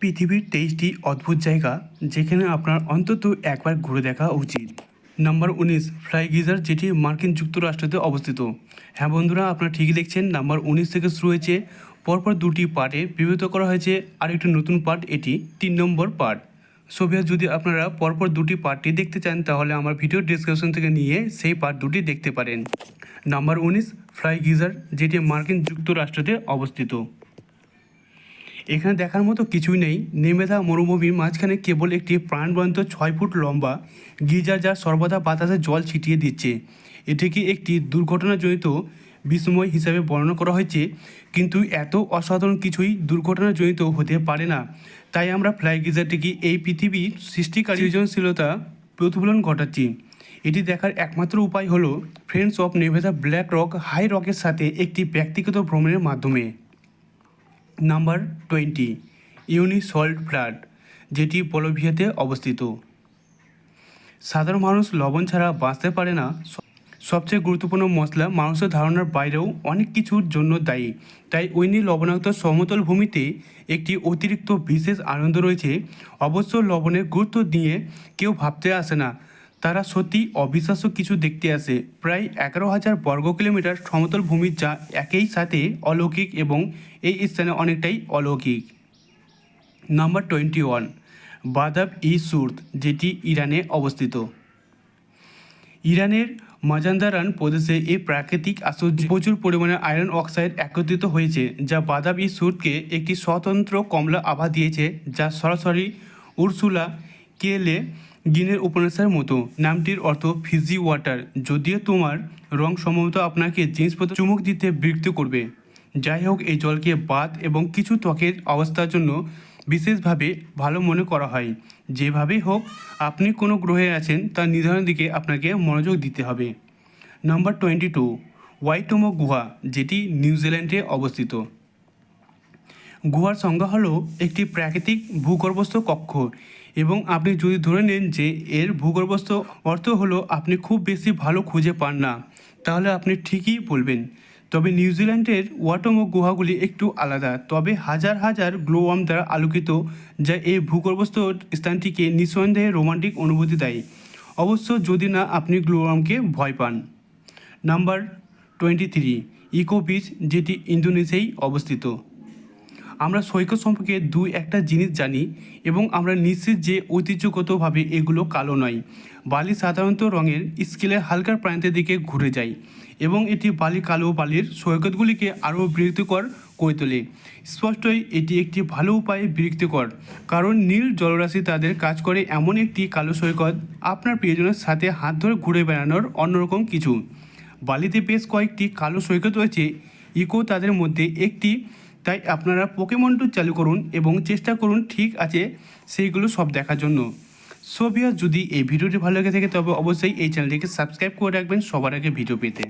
পৃথিবীর 23টি অদ্ভুত জায়গা যেখানে আপনার অন্তত একবার ঘুরে দেখা উচিত। নাম্বার 19, ফ্লাই গিজার, যেটি মার্কিন যুক্তরাষ্ট্রতে অবস্থিত। হ্যাঁ বন্ধুরা, আপনারা ঠিকই দেখছেন, নাম্বার 19 থেকে শুরু হয়েছে। পরপর দুটি পার্টে বিভক্ত করা হয়েছে, আর একটি নতুন পার্ট, এটি 3 নম্বর পার্ট। সোভিয়াত, যদি আপনারা পরপর দুটি পার্টটি দেখতে চান তাহলে আমার ভিডিও ডিসক্রিপশন থেকে নিয়ে সেই পার্ট দুটি দেখতে পারেন। নাম্বার 19, ফ্লাই গিজার, যেটি মার্কিন যুক্তরাষ্ট্রতে অবস্থিত। এখানে দেখার মতো কিছুই নেই। নেমেথা মরুভূমির মাঝখানে কেবল একটি প্রাণবন্ত 6 ফুট লম্বা গিজার, যা সর্বদা বাতাসে জল ছিটিয়ে দিচ্ছে। এটিকে একটি দুর্ঘটনাজনিত বিস্ময় হিসাবে বর্ণনা করা হয়েছে, কিন্তু এত অসাধারণ কিছুই দুর্ঘটনাজনিত হতে পারে না। তাই আমরা ফ্লাই গিজারটিকে এই পৃথিবীর সৃষ্টিকারী সৃজনশীলতা প্রতিফলন ঘটাচ্ছি। এটি দেখার একমাত্র উপায় হলো ফ্রেন্ডস অফ নেমেথা ব্ল্যাক রক হাই রকের সাথে একটি ব্যক্তিগত ভ্রমণের মাধ্যমে। নাম্বার 20, ইউনি সল্ট ফ্লাড, যেটি বলিভিয়াতে অবস্থিত। সাধারণ মানুষ লবণ ছাড়া বাঁচতে পারে না। সবচেয়ে গুরুত্বপূর্ণ মশলা মানুষের ধারণার বাইরেও অনেক কিছুর জন্য দায়ী। তাই উইনি লবণাক্ত সমতল ভূমিতে একটি অতিরিক্ত বিশেষ আনন্দ রয়েছে। অবশ্য লবণের গুরুত্ব নিয়ে কেউ ভাবতে আসে না, তারা সত্যি অবিশ্বাস্য কিছু দেখতে আসে। প্রায় 11,000 বর্গ কিলোমিটার সমতল ভূমি, যা একই সাথে অলৌকিক এবং এই স্থানে অনেকটাই অলৌকিক। নাম্বার 21, বাদাব-ই-সুর্দ, যেটি ইরানে অবস্থিত। ইরানের মাজান্দারান প্রদেশে এই প্রাকৃতিক আশ্চর্য প্রচুর পরিমাণে আয়রন অক্সাইড একত্রিত হয়েছে, যা বাদাব-ই-সুর্দকে একটি স্বতন্ত্র কমলা আভা দিয়েছে, যা সরাসরি উর্সুলা কে লে গিনের উপন্যাসের মতো। নামটির অর্থ ফিজি ওয়াটার, যদিও তোমার রং সম্ভবত আপনাকে জিনিসপত্র চুমুক দিতে বিরক্ত করবে। যাই হোক, এই জলকে বাত এবং কিছু ত্বকের অবস্থার জন্য বিশেষভাবে ভালো মনে করা হয়। যেভাবেই হোক, আপনি কোনো গ্রহে আছেন তা নির্ধারণের দিকে আপনাকে মনোযোগ দিতে হবে। নাম্বার 22, ওয়াইটোমো গুহা, যেটি নিউজিল্যান্ডে অবস্থিত। গুহার সংজ্ঞা হলো একটি প্রাকৃতিক ভূগর্ভস্থ কক্ষ, এবং আপনি যদি ধরে নেন যে এর ভূগর্ভস্থ অর্থ হলো আপনি খুব বেশি ভালো খুঁজে পান না, তাহলে আপনি ঠিকই বলবেন। তবে নিউজিল্যান্ডের ওয়াটোমো গুহাগুলি একটু আলাদা, তবে হাজার হাজার গ্লোওয়ার্ম দ্বারা আলোকিত, যা এই ভূগর্ভস্থ স্থানটিকে নিঃসন্দেহে রোমান্টিক অনুভূতি দেয়। অবশ্য যদি না আপনি গ্লোওয়ার্মকে ভয় পান। নাম্বার 23, ইকো বিচ, যেটি ইন্দোনেশিয়ায় অবস্থিত। আমরা সৈকত সম্পর্কে একটা জিনিস জানি, এবং আমরা নিশ্চিত যে ঐতিহ্যগতভাবে এগুলো কালো নয়। বালি সাধারণত রঙের স্কেলের হালকা প্রান্তের দিকে ঘুরে যায়, এবং এটি কালো বালির সৈকতগুলিকে আরও বিরক্তিকর করে তোলে। স্পষ্টই এটি একটি ভালো উপায়ে বিরক্তিকর, কারণ নীল জলরাশি তাদের কাজ করে এমন একটি কালো সৈকত আপনার প্রিয়জনের সাথে হাত ধরে ঘুরে বেড়ানোর অন্যরকম কিছু। বালিতে বেশ কয়েকটি কালো সৈকত রয়েছে, ইকো তাদের মধ্যে একটি। তাই আপনারা পোকেমন টু চালু করুন এবং চেষ্টা করুন ঠিক আছে সেইগুলো সব দেখার জন্য। সোভিয়াত, যদি এই ভিডিওটি ভালো লেগে থাকে তবে অবশ্যই এই চ্যানেলটিকে সাবস্ক্রাইব করে রাখবেন সবার আগে ভিডিও পেতে।